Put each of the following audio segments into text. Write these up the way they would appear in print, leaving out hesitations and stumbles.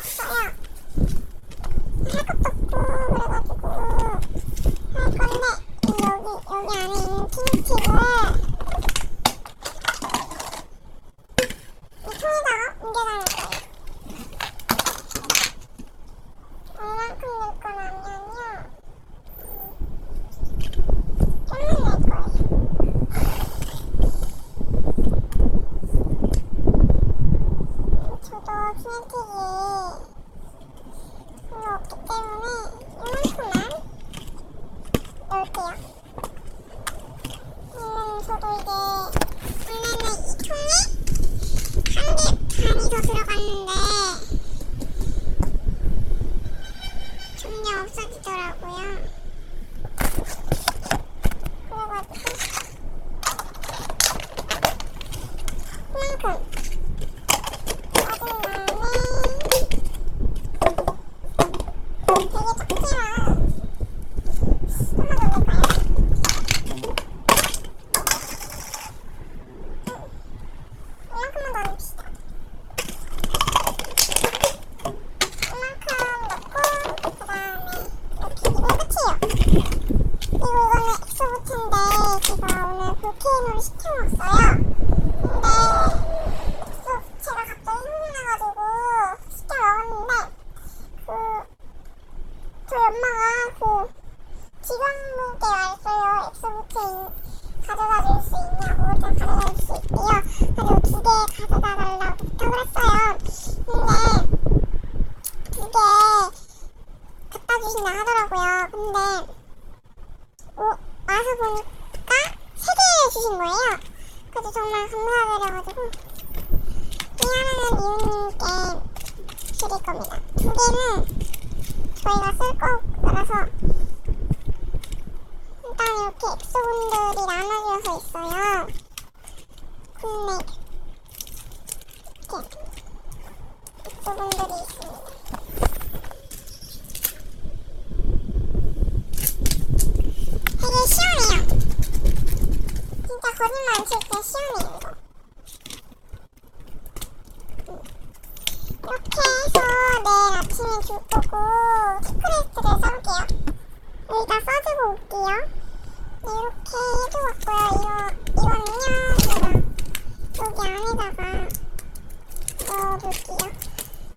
없어요. 할 것도 없고 그래가지고 할 건데 여기 안에 있는 티니팁을 이 통에다가 옮겨놓을 거예요. 얼만큼 넣을 거냐면요, 좀만 넣을 거예요. 저도 티니팁이 별로 없기 때문에 이만큼만 넣을게요. 저도 이게 원래는 이 통에 한 개 반이 더 들어갔는데 전혀 없어지더라고요. 그래가지고 이만큼 넣어준 다음에 되게 작지만 조금만 더 넣을까요? 이만큼만 더 넣읍시다. 이만큼 넣고 그 다음에 이렇게 이거 끝이에요. 그리고 이거는 엑소부트인데 제가 오늘 볼케이노를 시켜먹었어요. 근데 엑소부트가 갑자기 생각나가지고 시켜먹었는데 저희 엄마가 직원분께 왔어요. 엑소부트 가져다 줄 수 있냐고. 좀 가져다 줄 수 있대요. 그래서 2개 가져다 달라고 부탁을 했어요. 근데 2개 갖다 주신다 하더라고요. 근데 와서 보니까 3개 주신 거예요. 그래서 정말 감사드려가지고 이 하나는 이웃님께 드릴 겁니다. 2개는 저희가 쓸 거라서 일단 이렇게 엑소분들이 나눠져서 있어요. 국내 이렇게 엑소분들이 있습니다. 되게 시원해요. 진짜 거짓말 안 칠 때 시원해요, 이거. 이렇게 해서 내일 아침에 줄 거고 체크리스트를 써볼게요. 일단 써주고 올게요. 네, 이렇게 해줘봤고요. 이거는요, 제가 여기 안에다가 넣어둘게요.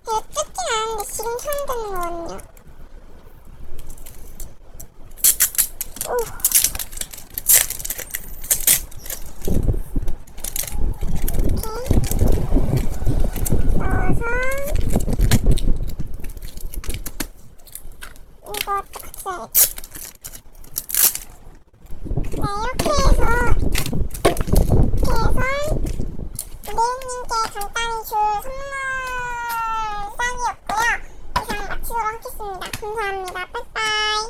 되게 뜯긴 않은데 지금 처음 듣는 거거든요. 오. 이렇게 넣어서 이거 같이 써야겠다. 네, 이렇게 해서 리은님께 간단히 줄 선물 쌍이었고요. 이상 마치도록 하겠습니다. 감사합니다. 빠이빠이.